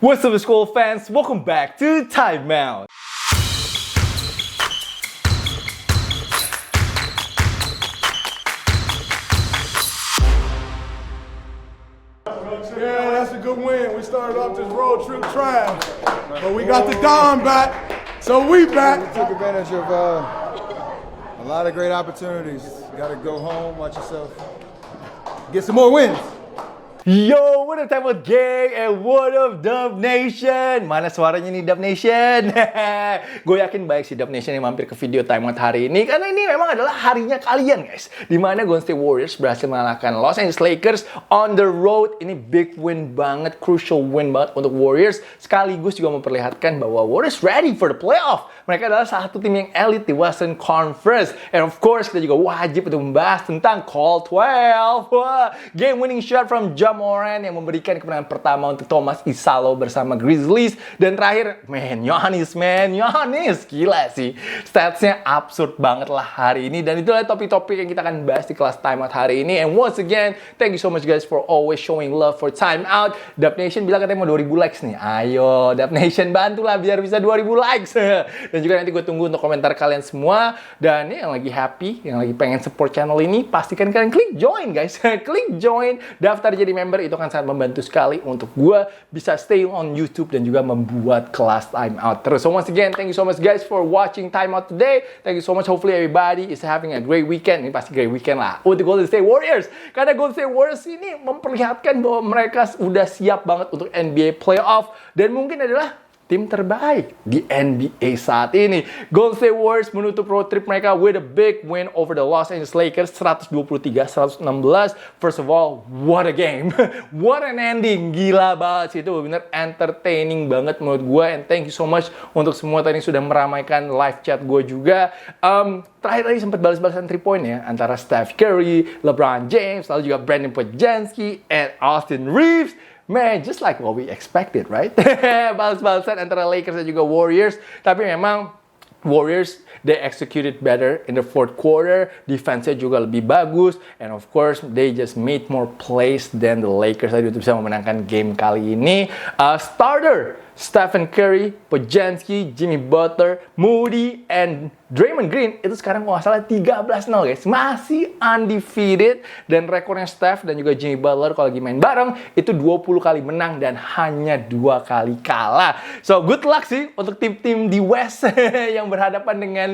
What's up, school fans? Welcome back to Timeout. Yeah, that's a good win. We started off this road trip trash, but we got the Don back, so we back. We took advantage of a lot of great opportunities. You gotta go home, watch yourself, get some more wins. Yo, what up Timeout gang and what up Dub Nation? Mana suaranya nih Dub Nation? Gue yakin baik si Dub Nation yang mampir ke video Timeout hari ini karena ini memang adalah harinya kalian guys. Dimana Golden State Warriors berhasil mengalahkan Los Angeles Lakers on the road. Ini big win banget, crucial win banget untuk Warriors. Sekaligus juga memperlihatkan bahwa Warriors ready for the playoff. Mereka adalah salah satu tim yang elite di Western Conference. And of course kita juga wajib untuk membahas tentang Call 12. Wah, game winning shot from Ja Morant yang memberikan kemenangan pertama untuk Thomas Isalo bersama Grizzlies. Dan terakhir, Giannis, gila sih. Statsnya absurd banget lah hari ini. Dan itulah topik-topik yang kita akan bahas di kelas Timeout hari ini. And once again, thank you so much guys for always showing love for Timeout. Dub Nation bilang katanya mau 2000 likes nih. Ayo, Dub Nation bantulah biar bisa 2000 likes. Dan juga nanti gue tunggu untuk komentar kalian semua. Dan yang lagi happy, yang lagi pengen support channel ini, pastikan kalian klik join guys. Klik join, daftar jadi member, itu akan sangat membantu sekali untuk gue bisa stay on YouTube dan juga membuat kelas Timeout terus. So once again, thank you so much guys for watching Timeout today. Thank you so much. Hopefully everybody is having a great weekend. Ini pasti great weekend lah untuk Golden State Warriors. Karena Golden State Warriors ini memperlihatkan bahwa mereka udah siap banget untuk NBA playoff dan mungkin adalah tim terbaik di NBA saat ini. Golden State Warriors menutup road trip mereka with a big win over the Los Angeles Lakers 123-116. First of all, what a game. What an ending. Gila banget sih, itu bener entertaining banget menurut gue. And thank you so much untuk semua tadi sudah meramaikan live chat gue juga. Terakhir tadi sempat balas-balasan 3 point ya antara Steph Curry, LeBron James, lalu juga Brandon Podziemski and Austin Reeves. Man, just like what we expected, right? Balas-balasan antara Lakers dan juga Warriors. Tapi memang Warriors, they executed better in the fourth quarter. Defense-nya juga lebih bagus. And of course, they just made more plays than the Lakers tadi untuk bisa memenangkan game kali ini. Starter, Stephen Curry, Podziemski, Jimmy Butler, Moody, and Draymond Green itu sekarang kalau nggak salah 13-0 guys. Masih undefeated. Dan rekornya Steph dan juga Jimmy Butler kalau lagi main bareng itu 20 kali menang dan hanya 2 kali kalah. So good luck sih untuk tim-tim di West yang berhadapan dengan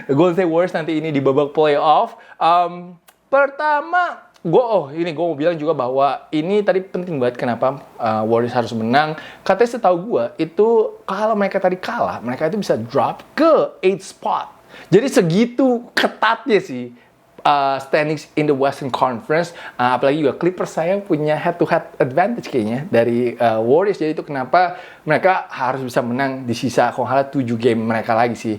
Golden State Warriors nanti ini di babak playoff. Pertama, gue mau bilang juga bahwa ini tadi penting banget kenapa Warriors harus menang. Katanya setahu gue itu kalau mereka tadi kalah, mereka itu bisa drop ke 8th spot. Jadi segitu ketatnya sih standings in the Western Conference. Apalagi juga Clippers saya punya head-to-head advantage kayaknya dari Warriors. Jadi itu kenapa mereka harus bisa menang di sisa kalau nggak salah 7 game mereka lagi sih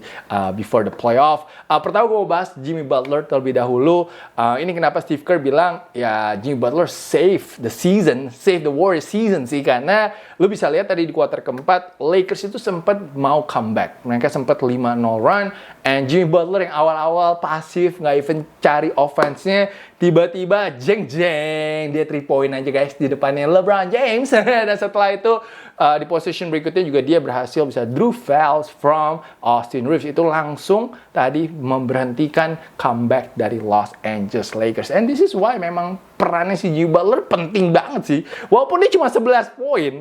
before the playoff. Pertama gue mau bahas Jimmy Butler terlebih dahulu. Ini kenapa Steve Kerr bilang ya Jimmy Butler save the Warriors season sih. Karena lu bisa lihat tadi di kuarter keempat Lakers itu sempat mau comeback. Mereka sempat 5-0 run. And Jimmy Butler yang awal-awal pasif, nggak even cari offense-nya, tiba-tiba jeng-jeng dia 3 point aja guys di depannya LeBron James. Dan setelah itu di position berikutnya juga dia berhasil bisa draw fouls from Austin Reeves. Itu langsung tadi memberhentikan comeback dari Los Angeles Lakers. And this is why memang perannya si Jimmy Butler penting banget sih. Walaupun dia cuma 11 poin,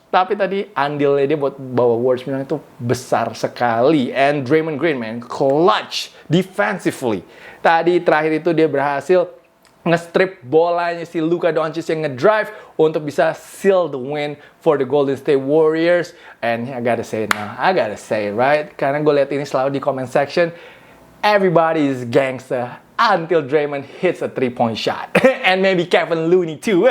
tapi tadi andilnya dia buat bawa Warriors menang itu besar sekali. And Draymond Green, man, clutch defensively. Tadi terakhir itu dia berhasil nge-strip bolanya si Luka Doncic yang ngedrive untuk bisa seal the win for the Golden State Warriors. And I gotta say it now, right? Karena gue lihat ini selalu di comment section, everybody is gangster until Draymond hits a 3-point shot. And maybe Kevin Looney too.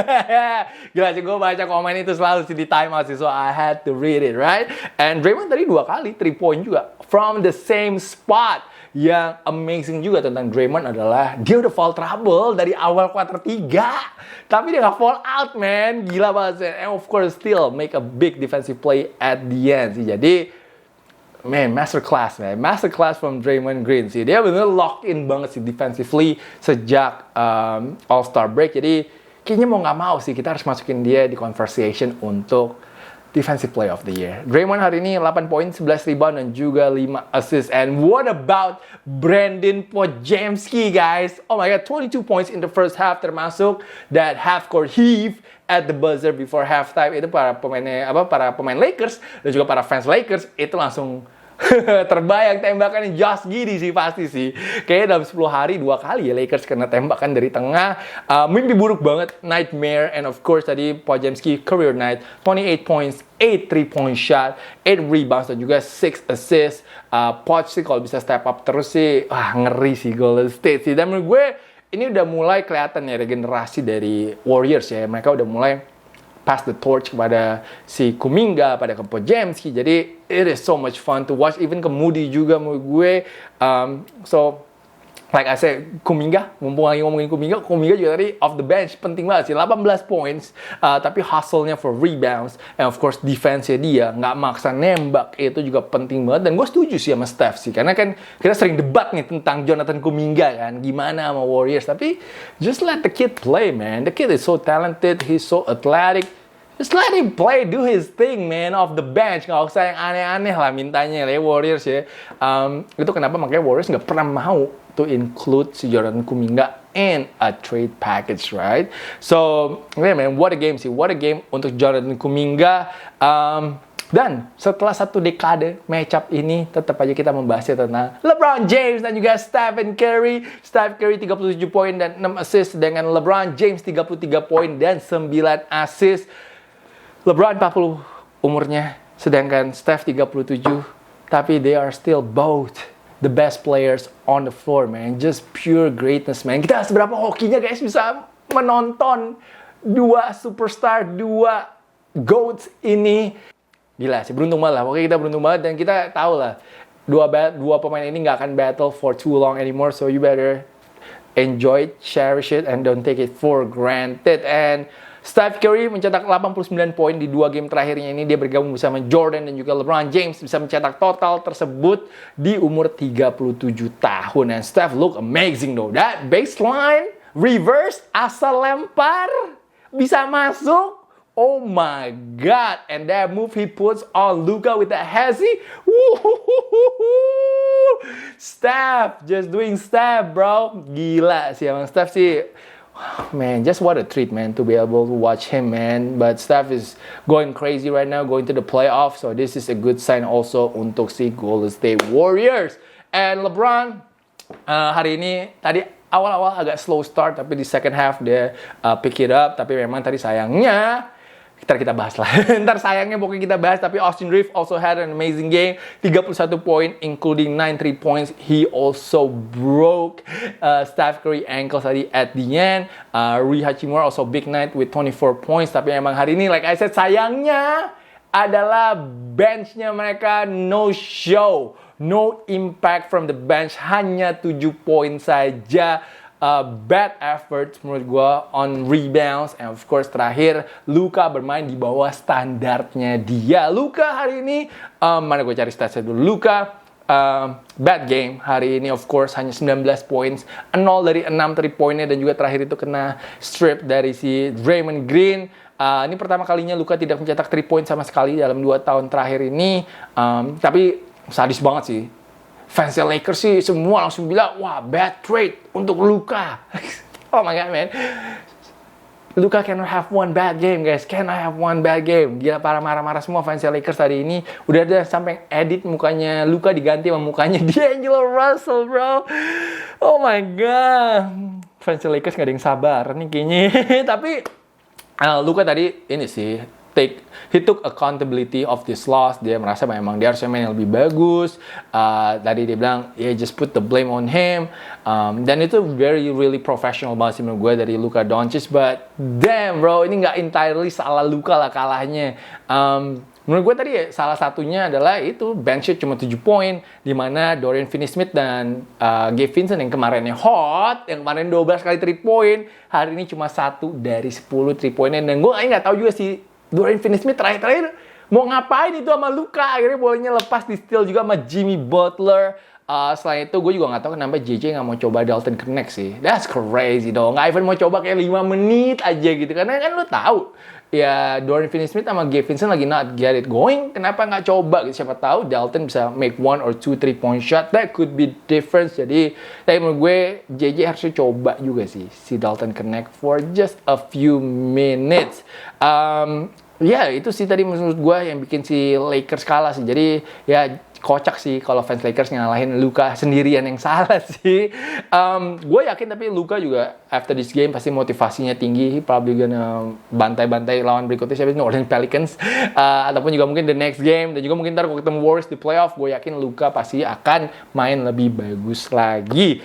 Gila sih, gue baca komen itu selalu sih di timeout sih. So I had to read it, right? And Draymond tadi 2 kali 3-point juga. From the same spot. Yang amazing juga tentang Draymond adalah dia udah foul trouble dari awal kuarter 3. Tapi dia gak fall out, man. Gila banget sih. And of course still make a big defensive play at the end sih. Jadi masterclass from Draymond Green sih. Dia bener lock in banget sih defensively sejak All-Star break. Jadi kayaknya mau nggak mau sih kita harus masukin dia di conversation untuk Defensive Player of the Year. Draymond hari ini 8 poin, 11 rebound, dan juga 5 assist. And what about Brandon Podziemski, guys? Oh my God, 22 points in the first half, termasuk that half-court heave at the buzzer before halftime. Itu para pemain Lakers dan juga para fans Lakers itu langsung terbayang tembakan Josh Giddey sih pasti sih. Kayaknya dalam 10 hari 2 kali ya Lakers kena tembakan dari tengah. Mimpi buruk banget, nightmare. And of course tadi Podziemski career night, 28 points, 8 3-point shot, 8 rebounds, dan juga 6 assists. Poch sih kalau bisa step up terus sih, ngeri sih Golden State sih. Dan menurut gue ini udah mulai kelihatan ya regenerasi dari Warriors ya. Mereka udah mulai pass the torch kepada si Kuminga, pada ke Podziemski. Jadi it is so much fun to watch. Even ke Moody juga menurut gue. So like I said, Kuminga, mumpung lagi ngomongin Kuminga juga tadi off the bench penting banget sih. 18 points, tapi hustle-nya for rebounds, and of course defense-nya dia nggak maksa nembak, itu juga penting banget. Dan gue setuju sih sama Steph sih, karena kan kita sering debat nih tentang Jonathan Kuminga kan, gimana sama Warriors. Tapi just let the kid play, man. The kid is so talented, he's so athletic. Just let him play, do his thing, man, off the bench. Nggak usah yang aneh-aneh lah mintanya ya Warriors ya. Itu kenapa makanya Warriors nggak pernah mau to include si Jonathan Kuminga in a trade package, right? So, yeah, man, what a game sih. What a game untuk Jonathan Kuminga. Dan setelah 1 dekade matchup ini, tetap aja kita membahasnya tentang LeBron James dan juga Stephen Curry. Steph Curry 37 poin dan 6 assist, dengan LeBron James 33 poin dan 9 assist. LeBron 40 umurnya, sedangkan Steph 37. Tapi they are still both the best players on the floor, man. Just pure greatness, man. Kita seberapa hokinya guys bisa menonton 2 superstar, 2 GOATs ini. Gila sih, beruntung banget lah. Pokoknya kita beruntung banget, dan kita tahu lah dua pemain ini nggak akan battle for too long anymore. So you better enjoy it, cherish it, and don't take it for granted. And Steph Curry mencetak 89 poin di 2 game terakhirnya ini. Dia bergabung bersama Jordan dan juga LeBron James, bisa mencetak total tersebut di umur 37 tahun. And Steph look amazing though. That baseline reverse asal lempar bisa masuk. Oh my God. And that move he puts on Luka with that hezzy. Steph just doing Steph, bro. Gila sih emang Steph sih. Man, just what a treat, man, to be able to watch him, man. But Steph is going crazy right now, going to the playoffs. So this is a good sign also untuk si Golden State Warriors. And LeBron hari ini tadi awal-awal agak slow start, tapi di second half dia pick it up. Tapi memang tadi sayangnya, ntar kita bahas lah. Ntar sayangnya pokoknya kita bahas. Tapi Austin Reeves also had an amazing game. 31 poin, including 9 3 points. He also broke Steph Curry ankle tadi at the end. Rui Hachimura also big night with 24 points. Tapi emang hari ini, like I said, sayangnya adalah benchnya mereka no show. No impact from the bench. Hanya 7 poin saja. Bad effort menurut gue on rebounds, and of course terakhir Luka bermain di bawah standarnya dia. Luka hari ini mana gue cari statsnya dulu. Luka bad game hari ini, of course hanya 19 points, 0 dari 6 3 poinnya, dan juga terakhir itu kena strip dari si Draymond Green. Ini pertama kalinya Luka tidak mencetak 3 point sama sekali dalam 2 tahun terakhir ini. Tapi sadis banget sih. Fans Lakers sih semua langsung bilang, wah, bad trade untuk Luka. Oh my God, man. Luka cannot have one bad game, guys. Cannot have one bad game. Gila, para marah-marah semua fans Lakers tadi ini. Udah ada sampai edit mukanya Luka diganti sama mukanya D'Angelo Russell, bro. Oh my God. Fans Lakers gak ada yang sabar nih kayaknya. Tapi Luka tadi ini sih, he took accountability of this loss. Dia merasa memang dia harusnya main yang lebih bagus. Tadi dia bilang, yeah, just put the blame on him. Dan itu really professional banget sih menurut gue dari Luka Doncic. But damn bro, ini nggak entirely salah Luka lah kalahnya. Menurut gue tadi salah satunya adalah itu bench shot cuma 7 poin, di mana Dorian Finney-Smith dan Gabe Vincent yang kemarinnya hot, yang kemarin 12 kali 3 point, hari ini cuma 1 dari 10 3 poinnya. Dan gue nggak tahu juga sih Dorian Finney-Smith terakhir mau ngapain itu sama Luka. Akhirnya bolanya lepas di steal juga sama Jimmy Butler. Selain itu gue juga gak tahu kenapa JJ gak mau coba Dalton Knecht sih. That's crazy dong. Gak even mau coba kayak 5 menit aja gitu. Karena kan lo tahu ya Dorian Finney-Smith sama Gabe Vincent lagi not get it going. Kenapa nggak coba gitu? Siapa tahu Dalton bisa make 1 or 2 3-point shot. That could be difference. Jadi, tapi menurut gue JJ harusnya coba juga sih si Dalton connect for just a few minutes. Ya itu sih tadi menurut gue yang bikin si Lakers kalah sih. Jadi ya kocak sih kalau fans Lakers ngalahin Luka sendirian yang salah sih. Gue yakin tapi Luka juga after this game pasti motivasinya tinggi. He probably gonna bantai-bantai lawan berikutnya siapa New Orleans Pelicans. Ataupun juga mungkin the next game. Dan juga mungkin ntar kalau ketemu Warriors di playoff, gue yakin Luka pasti akan main lebih bagus lagi.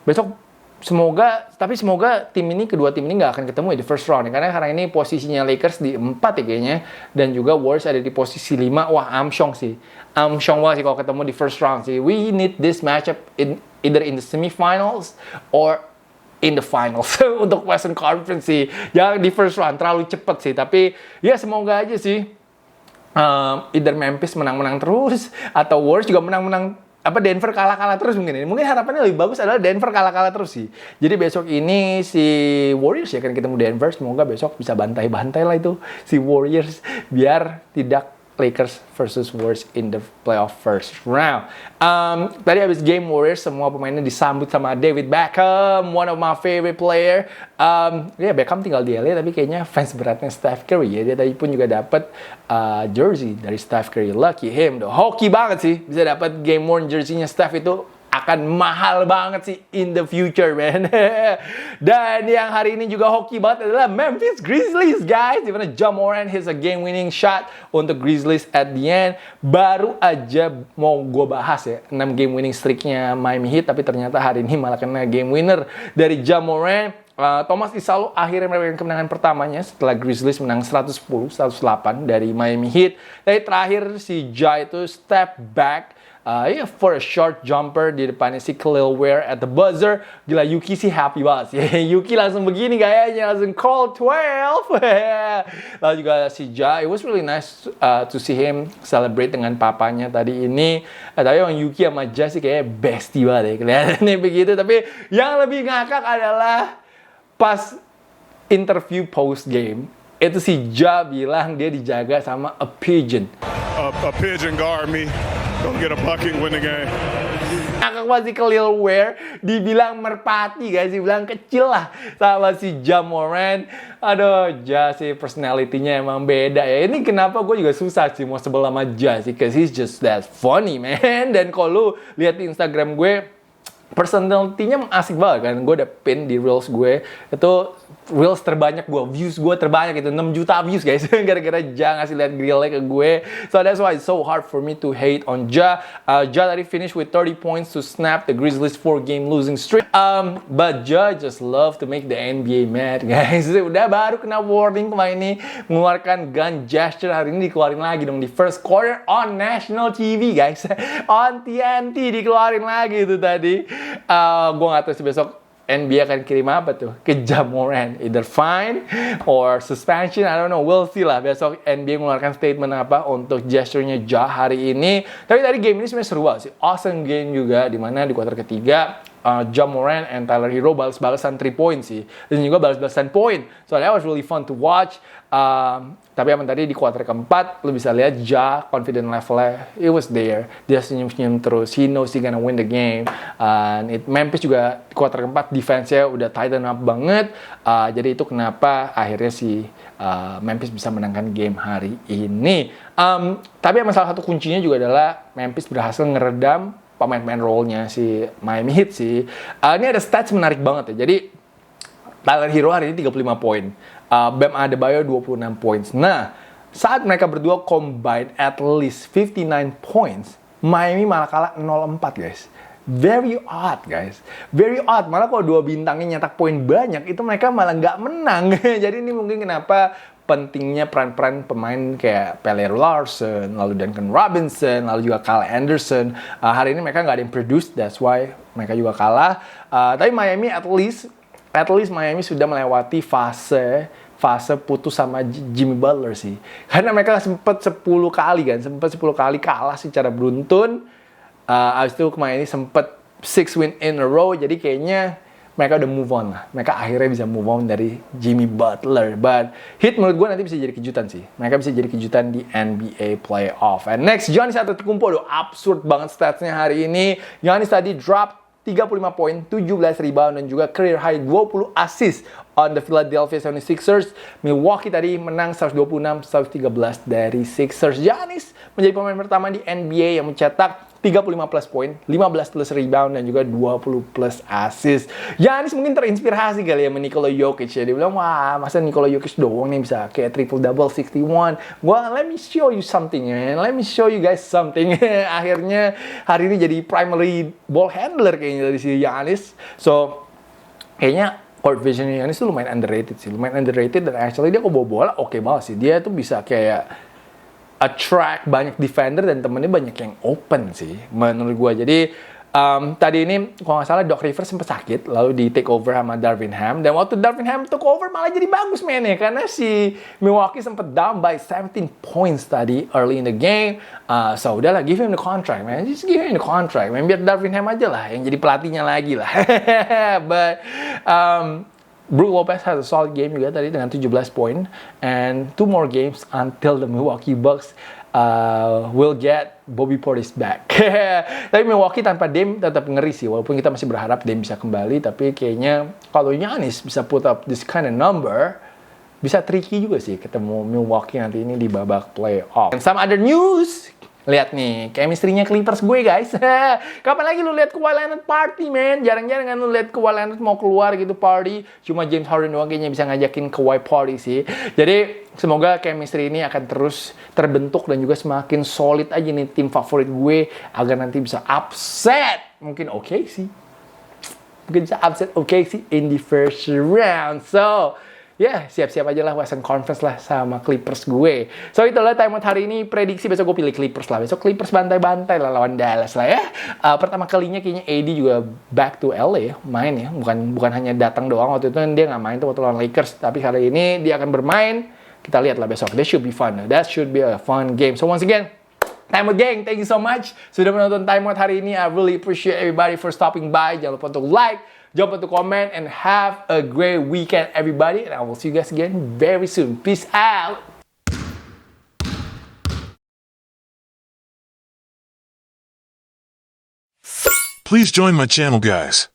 Besok semoga kedua tim ini nggak akan ketemu di first round ya, karena ini posisinya Lakers di 4 ya kayaknya, dan juga Warriors ada di posisi 5. Wah, amsyong banget sih kalau ketemu di first round sih. We need this matchup either in the semifinals or in the finals untuk Western Conference sih. Jangan di first round, terlalu cepet sih. Tapi ya semoga aja sih either Memphis menang-menang terus atau Warriors juga menang-menang, Denver kalah-kalah terus mungkin ini. Mungkin harapannya lebih bagus adalah Denver kalah-kalah terus sih. Jadi besok ini si Warriors ya kan ketemu Denver. Semoga besok bisa bantai-bantai lah itu si Warriors biar tidak Lakers versus Warriors in the playoff first round. Tadi habis game Warriors semua pemainnya disambut sama David Beckham, one of my favorite player. Ya Beckham tinggal di LA tapi kayaknya fans beratnya Steph Curry ya. Dia tadi pun juga dapat jersey dari Steph Curry. Lucky him, hoki banget sih bisa dapat game worn jersey-nya Steph itu. Akan mahal banget sih in the future, man. Dan yang hari ini juga hoki banget adalah Memphis Grizzlies, guys. Dimana Ja Morant hits a game-winning shot untuk Grizzlies at the end. Baru aja mau gue bahas ya 6 game-winning streak-nya Miami Heat, tapi ternyata hari ini malah kena game winner dari Ja Morant. Thomas Isalo akhirnya mendapatkan kemenangan pertamanya setelah Grizzlies menang 110-108 dari Miami Heat. Tapi terakhir si Ja itu step back for a short jumper di depannya si Khalil Ware at the buzzer. Gila, Yuki sih happy banget sih. Yuki langsung begini gayanya, langsung call 12. Lalu juga si Ja, it was really nice to see him celebrate dengan papanya tadi ini. Tapi emang Yuki sama Ja sih kayaknya bestie banget ya, kelihatannya begitu. Tapi yang lebih ngakak adalah pas interview post game, itu si Ja bilang dia dijaga sama a pigeon. A pigeon guard me. Don't get a bucket, win the game. Ngakak masih Khalil Ware dibilang merpati guys, dibilang kecil lah sama si Ja Morant. Aduh, Ja sih personality-nya emang beda ya. Ini kenapa gue juga susah sih mau sebel sama Ja sih, cause he's just that funny, man. Dan kalau lu lihat di Instagram gue, personality-nya asik banget kan. Gue ada pin di reels gue, itu reels terbanyak gue, views gue terbanyak itu 6 juta views guys. Gara-gara Ja ngasih lihat grillnya ke gue. So that's why it's so hard for me to hate on Ja. Ja tadi finish with 30 points to snap the Grizzlies 4-game losing streak. But Ja just love to make the NBA mad guys. Udah baru kena warning kemarin ini, mengeluarkan gun gesture, hari ini dikeluarin lagi dong di first quarter on national TV guys. On TNT dikeluarin lagi itu tadi. Gue gak tahu sih besok NBA akan kirim apa tuh ke Ja Morant, either fine or suspension, I don't know, we'll see lah besok NBA mengeluarkan statement apa untuk gesturnya Ja hari ini. Tapi tadi game ini sebenarnya seru banget sih, awesome game juga, dimana di kuarter ketiga Ja Morant and Tyler Hero balas-balasan 3 point sih, dan juga balas-balasan point, so that was really fun to watch. Tapi emang tadi di kuarter keempat lu bisa lihat Ja confident levelnya, it was there, dia senyum-senyum terus, he knows he gonna win the game. Memphis juga di kuarter keempat defense-nya udah tighten up banget, jadi itu kenapa akhirnya si Memphis bisa menangkan game hari ini. Tapi emang salah satu kuncinya juga adalah Memphis berhasil ngeredam pemain-pemain role-nya si Miami Heat sih. Ini ada stats menarik banget ya. Jadi Tyler Hero hari ini 35 poin. Bam Adebayo 26 points. Nah, saat mereka berdua combine at least 59 points, Miami malah kalah 0-4 guys. Very odd guys. Very odd. Malah kalau dua bintangnya nyetak poin banyak, itu mereka malah nggak menang. Jadi ini mungkin kenapa pentingnya peran-peran pemain kayak Pelle Larsson, lalu Duncan Robinson, lalu juga Kyle Anderson. Hari ini mereka nggak ada yang produce, that's why mereka juga kalah. Tapi Miami at least Miami sudah melewati fase putus sama Jimmy Butler sih. Karena mereka sempat 10 kali kalah secara beruntun. Abis itu kemarin ini sempat 6 win in a row, jadi kayaknya mereka udah move on lah. Mereka akhirnya bisa move on dari Jimmy Butler. But Heat menurut gue nanti bisa jadi kejutan sih. Mereka bisa jadi kejutan di NBA playoff. And next, Giannis Antetokounmpo. Absurd banget statsnya hari ini. Giannis tadi drop 35 poin, 17 rebound, dan juga career high 20 assist on the Philadelphia 76ers. Milwaukee tadi menang 126-113 dari Sixers. Giannis menjadi pemain pertama di NBA yang mencetak 35 plus poin, 15 plus rebound, dan juga 20 plus assist. Giannis mungkin terinspirasi kali ya sama Nikola Jokic ya. Dia bilang, wah masa Nikola Jokic doang nih bisa kayak triple-double 61. Well, let me show you something, man. Let me show you guys something. Akhirnya hari ini jadi primary ball handler kayaknya dari si Giannis. So, kayaknya court vision Giannis tuh lumayan underrated sih. Lumayan underrated, dan actually dia kok bawa bola oke banget sih. Dia tuh bisa kayak attract banyak defender, dan temennya banyak yang open sih menurut gue. Jadi tadi ini kalau nggak salah Doc Rivers sempat sakit, lalu di take over sama Darvin Ham, dan waktu Darvin Ham took over malah jadi bagus mainnya, karena si Milwaukee sempat down by 17 points tadi early in the game. So udahlah, give him the contract, man. Just give him the contract, man. Biar Darvin Ham aja lah yang jadi pelatihnya lagi lah. But Brook Lopez has a solid game juga tadi dengan 17 poin, and 2 more games until the Milwaukee Bucks will get Bobby Portis back. Tapi Milwaukee tanpa Dame tetap ngeri sih, walaupun kita masih berharap Dame bisa kembali, tapi kayaknya kalau Giannis bisa put up this kind of number, bisa tricky juga sih ketemu Milwaukee nanti ini di babak playoff. And some other news, lihat nih, chemistry-nya Clippers gue, guys. Kapan lagi lu lihat Kawhi Leonard party, man? Jarang-jarang kan lu lihat Kawhi Leonard mau keluar gitu party. Cuma James Harden doang kayaknya bisa ngajakin Kawhi party sih. Jadi, semoga chemistry ini akan terus terbentuk dan juga semakin solid aja nih tim favorit gue agar nanti bisa upset. Mungkin OKC. Mungkin bisa upset OKC in the first round. So, siap-siap aja lah Western Conference lah sama Clippers gue. So itulah timeout hari ini. Prediksi besok gue pilih Clippers lah. Besok Clippers bantai-bantai lah lawan Dallas lah ya. Pertama kalinya kayaknya AD juga back to LA ya, main ya. Bukan hanya datang doang. Waktu itu dia nggak main tuh waktu lawan Lakers. Tapi kali ini dia akan bermain. Kita lihat lah besok. That should be fun. That should be a fun game. So once again, Timeout Gang, thank you so much sudah menonton Timeout hari ini. I really appreciate everybody for stopping by. Jangan lupa untuk like, jangan lupa untuk comment, and have a great weekend everybody. And I will see you guys again very soon. Peace out. Please join my channel, guys.